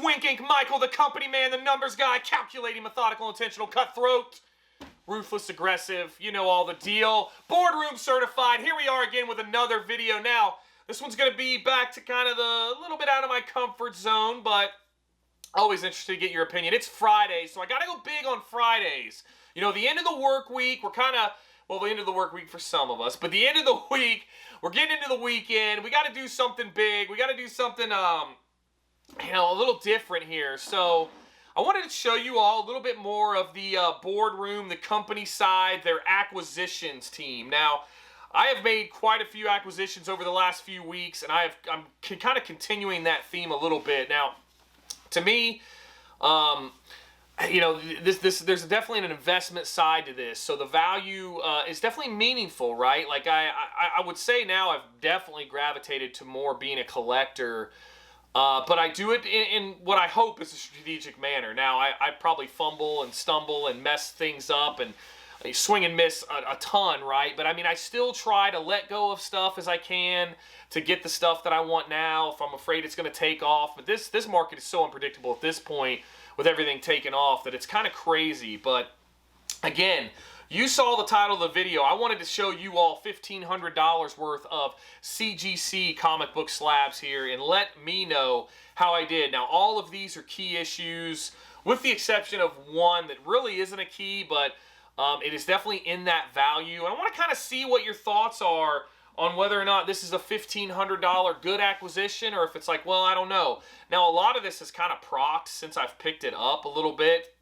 winking Michael, the company man, the numbers guy, calculating, methodical, intentional, cutthroat, ruthless, aggressive, you know all the deal. Boardroom certified. Here we are again with another video. Now, this one's going to be back to kind of a little bit out of my comfort zone, but always interested to get your opinion. It's Friday, so I got to go big on Fridays. You know, the end of the work week, we're kind of, well, the end of the work week for some of us, but the end of the week, we're getting into the weekend. We got to do something big. We got to do something, you know, a little different here. So I wanted to show you all a little bit more of the boardroom, the company side, their acquisitions team. Now, I have made quite a few acquisitions over the last few weeks, and I'm kind of continuing that theme a little bit. Now, to me, you know, there's definitely an investment side to this. So the value is definitely meaningful, right? Like I would say now I've definitely gravitated to more being a collector, but I do it in what I hope is a strategic manner. Now, I probably fumble and stumble and mess things up and swing and miss a ton, right? But I mean, I still try to let go of stuff as I can to get the stuff that I want now if I'm afraid it's going to take off. But this market is so unpredictable at this point with everything taking off that it's kind of crazy. But again, you saw the title of the video. I wanted to show you all $1,500 worth of CGC comic book slabs here and let me know how I did. Now, all of these are key issues with the exception of one that really isn't a key, but it is definitely in that value. And I want to kind of see what your thoughts are on whether or not this is a $1,500 good acquisition or if it's like, well, I don't know. Now, a lot of this is kind of procced since I've picked it up a little bit.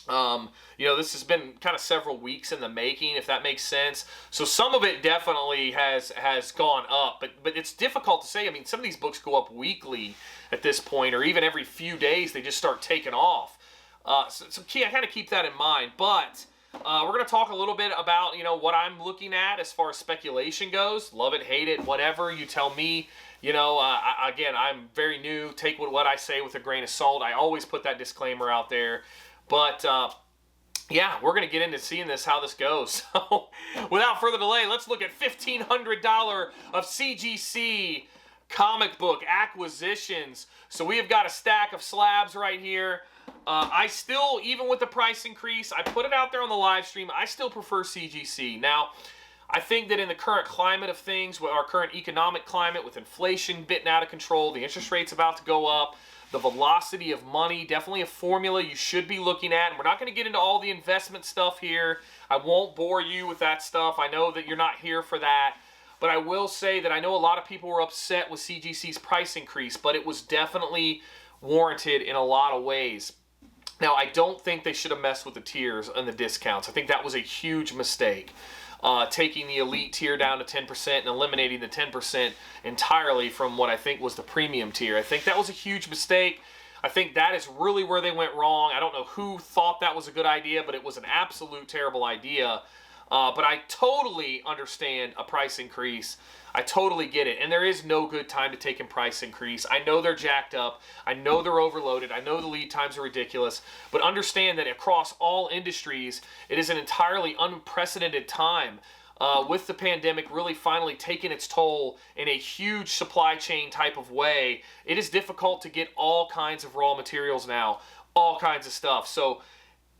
You know, this has been kind of several weeks in the making, if that makes sense. So some of it definitely has gone up, but it's difficult to say. I mean, some of these books go up weekly at this point, or even every few days they just start taking off. So I kind of keep that in mind, but we're going to talk a little bit about, you know, what I'm looking at as far as speculation goes. Love it, hate it, whatever. You tell me. You know, again, I'm very new. Take what I say with a grain of salt. I always put that disclaimer out there. But, yeah, we're going to get into seeing how this goes. So, without further delay, let's look at $1,500 of CGC comic book acquisitions. So we have got a stack of slabs right here. I still, even with the price increase, I put it out there on the live stream, I still prefer CGC. Now, I think that in the current climate of things, with our current economic climate, with inflation bitten out of control, the interest rate's about to go up, the velocity of money, definitely a formula you should be looking at. And we're not going to get into all the investment stuff here. I won't bore you with that stuff. I know that you're not here for that. But I will say that I know a lot of people were upset with CGC's price increase, but it was definitely warranted in a lot of ways. Now, I don't think they should have messed with the tiers and the discounts. I think that was a huge mistake. Taking the elite tier down to 10% and eliminating the 10% entirely from what I think was the premium tier. I think that was a huge mistake. I think that is really where they went wrong. I don't know who thought that was a good idea, but it was an absolute terrible idea. But I totally understand a price increase. I totally get it. And there is no good time to take a price increase. I know they're jacked up. I know they're overloaded. I know the lead times are ridiculous. But understand that across all industries, it is an entirely unprecedented time with the pandemic really finally taking its toll in a huge supply chain type of way. It is difficult to get all kinds of raw materials now, all kinds of stuff. So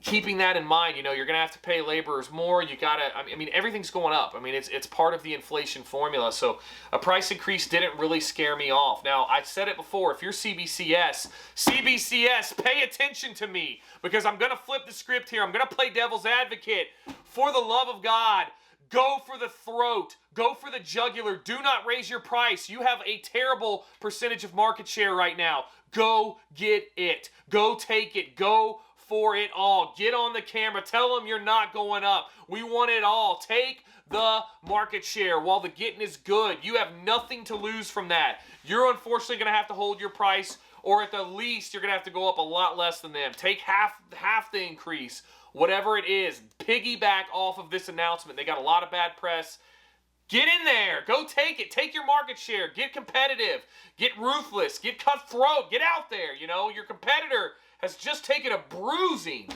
keeping that in mind, you know, you're going to have to pay laborers more. You got to, I mean, everything's going up. I mean, it's part of the inflation formula. So a price increase didn't really scare me off. Now, I said it before, if you're CBCS, pay attention to me because I'm going to flip the script here. I'm going to play devil's advocate. For the love of God, go for the throat. Go for the jugular. Do not raise your price. You have a terrible percentage of market share right now. Go get it. Go take it. Go for it all. Get on the camera. Tell them you're not going up. We want it all. Take the market share while the getting is good. You have nothing to lose from that. You're unfortunately going to have to hold your price, or at the least, you're going to have to go up a lot less than them. Take half the increase, whatever it is. Piggyback off of this announcement. They got a lot of bad press. Get in there. Go take it. Take your market share. Get competitive. Get ruthless. Get cutthroat. Get out there. You know, your competitor has just taken a bruising.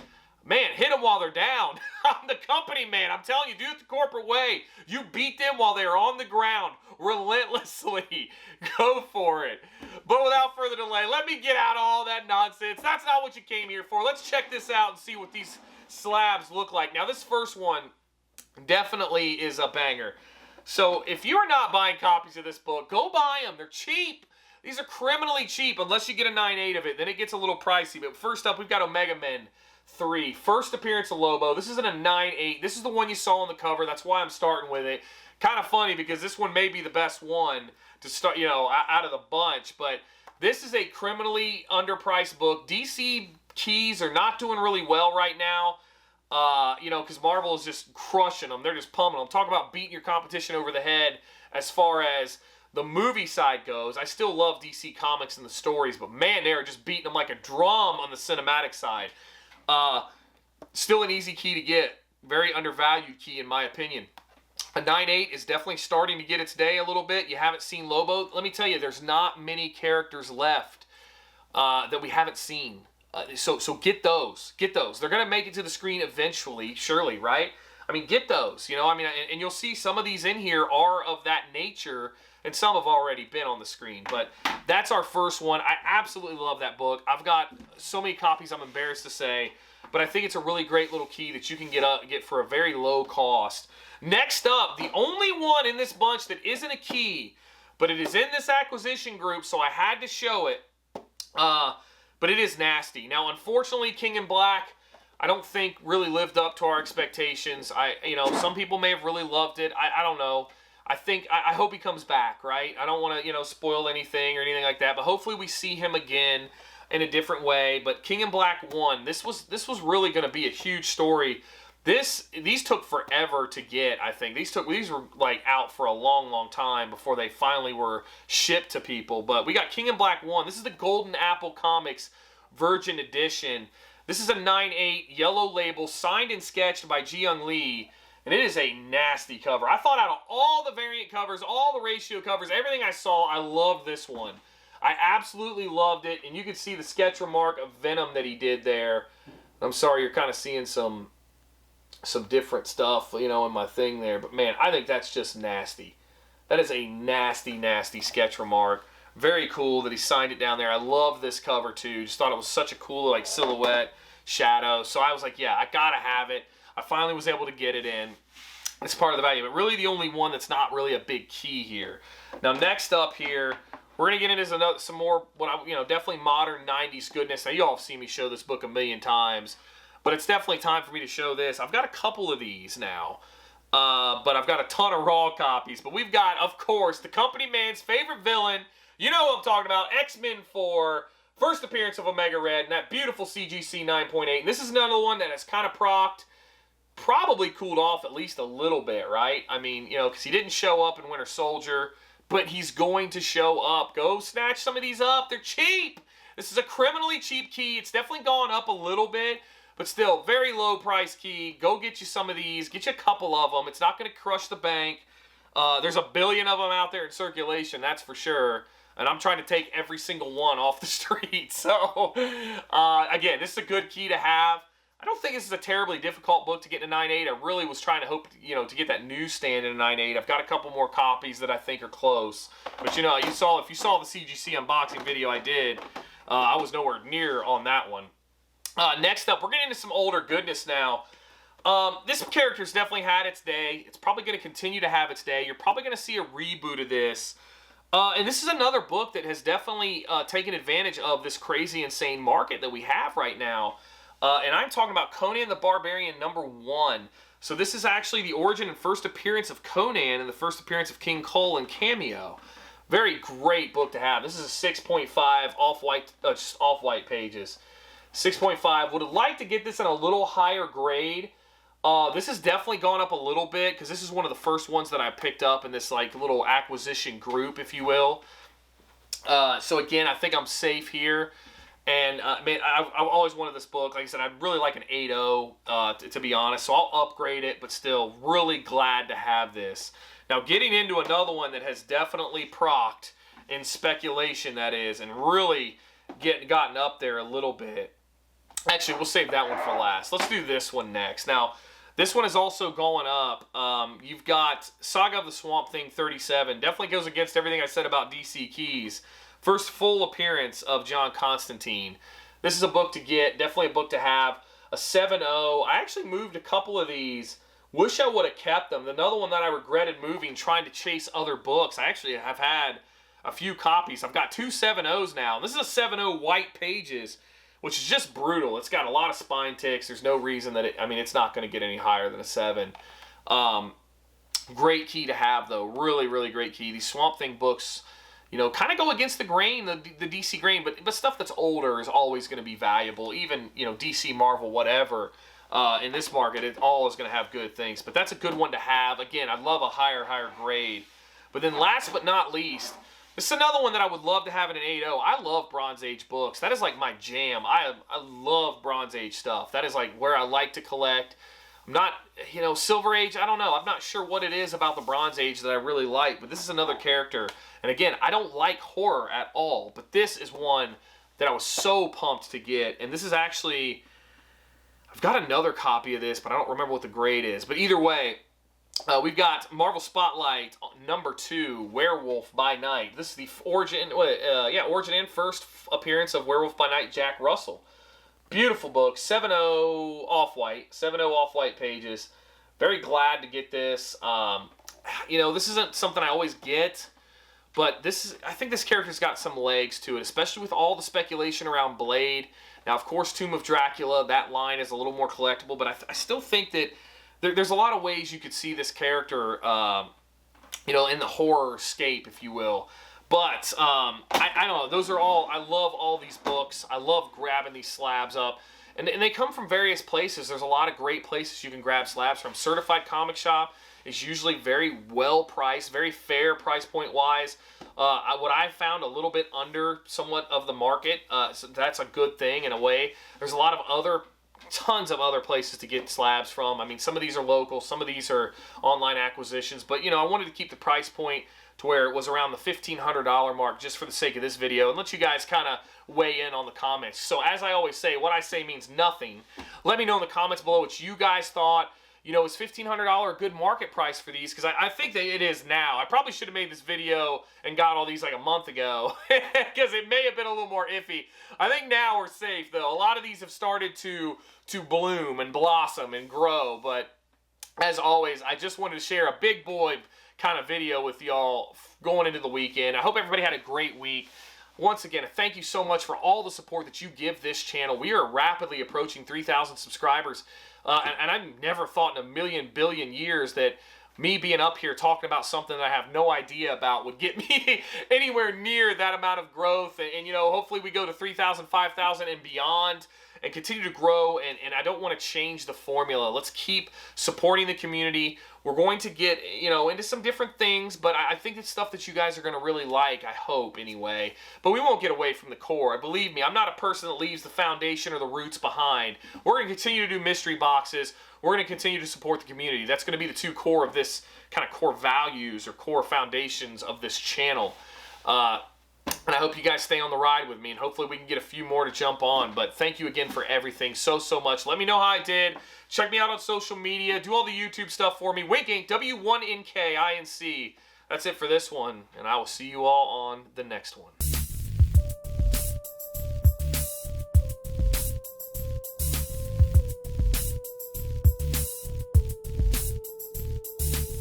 man, hit them while they're down. I'm the company man. I'm telling you, do it the corporate way. You beat them while they're on the ground relentlessly. Go for it. But without further delay, let me get out of all that nonsense. That's not what you came here for. Let's check this out and see what these slabs look like. Now, this first one definitely is a banger. So if you're not buying copies of this book, go buy them. They're cheap. These are criminally cheap unless you get a 9.8 of it. Then it gets a little pricey. But first up, we've got Omega Men 3. First appearance of Lobo. This isn't a 9.8. This is the one you saw on the cover. That's why I'm starting with it. Kind of funny because this one may be the best one to start, you know, out of the bunch. But this is a criminally underpriced book. DC keys are not doing really well right now. You know, because Marvel is just crushing them. They're just pummeling them. Talk about beating your competition over the head as far as the movie side goes. I still love DC Comics and the stories, but man, they're just beating them like a drum on the cinematic side. Still an easy key to get. Very undervalued key in my opinion. A 9.8 is definitely starting to get its day a little bit. You haven't seen Lobo. Let me tell you, there's not many characters left that we haven't seen. So get those. Get those. They're going to make it to the screen eventually, surely, right? I mean, get those. You know, I mean, and you'll see some of these in here are of that nature, and some have already been on the screen. But that's our first one. I absolutely love that book. I've got so many copies I'm embarrassed to say, but I think it's a really great little key that you can get for a very low cost. Next up, the only one in this bunch that isn't a key, but it is in this acquisition group, so I had to show it. But it is nasty. Now, unfortunately, King in Black, I don't think really lived up to our expectations. You know, some people may have really loved it. I don't know. I hope he comes back, right? I don't want to, you know, spoil anything or anything like that. But hopefully we see him again in a different way. But King in Black 1, this was really going to be a huge story. These took forever to get, I think. These were like out for a long, long time before they finally were shipped to people. But we got King in Black 1. This is the Golden Apple Comics Virgin Edition. This is a 9.8 yellow label signed and sketched by Ji-Young Lee. And it is a nasty cover. I thought out of all the variant covers, all the ratio covers, everything I saw, I loved this one. I absolutely loved it. And you can see the sketch remark of Venom that he did there. I'm sorry, you're kind of seeing some different stuff, you know, in my thing there. But, man, I think that's just nasty. That is a nasty, nasty sketch remark. Very cool that he signed it down there. I love this cover, too. Just thought it was such a cool, like, silhouette, shadow. So I was like, yeah, I got to have it. I finally was able to get it in. It's part of the value. But really the only one that's not really a big key here. Now, next up here, we're going to get into some more, definitely modern 90s goodness. Now, you all have seen me show this book a million times. But it's definitely time for me to show this. I've got a couple of these now. But I've got a ton of raw copies. But we've got, of course, the company man's favorite villain. You know what I'm talking about. X-Men 4. First appearance of Omega Red. And that beautiful CGC 9.8. And this is another one that has kind of procced. Probably cooled off at least a little bit, right? I mean, you know, because he didn't show up in Winter Soldier. But he's going to show up. Go snatch some of these up. They're cheap. This is a criminally cheap key. It's definitely gone up a little bit. But still, very low price key. Go get you some of these. Get you a couple of them. It's not going to crush the bank. There's a billion of them out there in circulation, that's for sure. And I'm trying to take every single one off the street. So, again, this is a good key to have. I don't think this is a terribly difficult book to get in a 9.8. I really was trying to hope, to get that newsstand in a 9.8. I've got a couple more copies that I think are close. But, if you saw the CGC unboxing video I did, I was nowhere near on that one. Next up, we're getting into some older goodness now. This character's definitely had its day. It's probably going to continue to have its day. You're probably going to see a reboot of this. And this is another book that has definitely taken advantage of this crazy, insane market that we have right now. And I'm talking about Conan the Barbarian #1. So this is actually the origin and first appearance of Conan and the first appearance of King Cole and Cameo. Very great book to have. This is a 6.5 off-white pages. 6.5. Would have liked to get this in a little higher grade. This has definitely gone up a little bit because this is one of the first ones that I picked up in this like little acquisition group, if you will. So again, I think I'm safe here. And man, I've always wanted this book. Like I said, I'd really like an 8.0 to be honest. So I'll upgrade it, but still really glad to have this. Now getting into another one that has definitely procced in speculation, that is, and really gotten up there a little bit. Actually, we'll save that one for last. Let's do this one next. Now, this one is also going up. You've got Saga of the Swamp Thing 37. Definitely goes against everything I said about DC Keys. First full appearance of John Constantine. This is a book to get. Definitely a book to have. A 7.0. I actually moved a couple of these. Wish I would have kept them. Another one that I regretted moving, trying to chase other books. I actually have had a few copies. I've got two 7.0s now. This is a 7.0 white pages, which is just brutal. It's got a lot of spine ticks. There's no reason that it's not going to get any higher than a 7. Great key to have, though. Really, really great key. These Swamp Thing books, kind of go against the grain, the DC grain, but stuff that's older is always going to be valuable. Even, DC, Marvel, whatever. In this market, it all is going to have good things. But that's a good one to have. Again, I'd love a higher grade. But then last but not least, this is another one that I would love to have in an 8.0. I love Bronze Age books. That is like my jam. I love Bronze Age stuff. That is like where I like to collect. I'm not, Silver Age, I don't know. I'm not sure what it is about the Bronze Age that I really like. But this is another character. And again, I don't like horror at all. But this is one that I was so pumped to get. And this is actually, I've got another copy of this, but I don't remember what the grade is. But either way, we've got Marvel Spotlight #2, Werewolf by Night. This is the origin and first appearance of Werewolf by Night, Jack Russell. Beautiful book, 7.0 off-white pages. Very glad to get this. This isn't something I always get, but I think this character's got some legs to it, especially with all the speculation around Blade. Now, of course, Tomb of Dracula, that line is a little more collectible, but I still think that there's a lot of ways you could see this character, in the horror scape, if you will. But, I don't know. Those are all, I love all these books. I love grabbing these slabs up. And they come from various places. There's a lot of great places you can grab slabs from. Certified Comic Shop is usually very well priced, very fair price point wise. What I found a little bit under somewhat of the market, so that's a good thing in a way. There's a lot of tons of other places to get slabs from. I mean, some of these are local, some of these are online acquisitions, but I wanted to keep the price point to where it was around the $1,500 mark just for the sake of this video and let you guys kind of weigh in on the comments. So as I always say, what I say means nothing. Let me know in the comments below what you guys thought. Is $1,500 a good market price for these? Because I think that it is now. I probably should have made this video and got all these like a month ago because it may have been a little more iffy. I think now we're safe, though. A lot of these have started to bloom and blossom and grow. But as always, I just wanted to share a big boy kind of video with y'all going into the weekend. I hope everybody had a great week. Once again, thank you so much for all the support that you give this channel. We are rapidly approaching 3,000 subscribers. And I've never thought in a million billion years that me being up here talking about something that I have no idea about would get me anywhere near that amount of growth. And hopefully we go to 3,000, 5,000 and beyond and continue to grow. And I don't want to change the formula. Let's keep supporting the community. We're going to get, into some different things, but I think it's stuff that you guys are going to really like, I hope, anyway. But we won't get away from the core. Believe me, I'm not a person that leaves the foundation or the roots behind. We're going to continue to do mystery boxes. We're going to continue to support the community. That's going to be the two core of this kind of core values or core foundations of this channel. And I hope you guys stay on the ride with me, and hopefully we can get a few more to jump on. But thank you again for everything so much. Let me know how I did. Check me out on social media. Do all the YouTube stuff for me. Wink Inc. W1NKINC. That's it for this one, and I will see you all on the next one.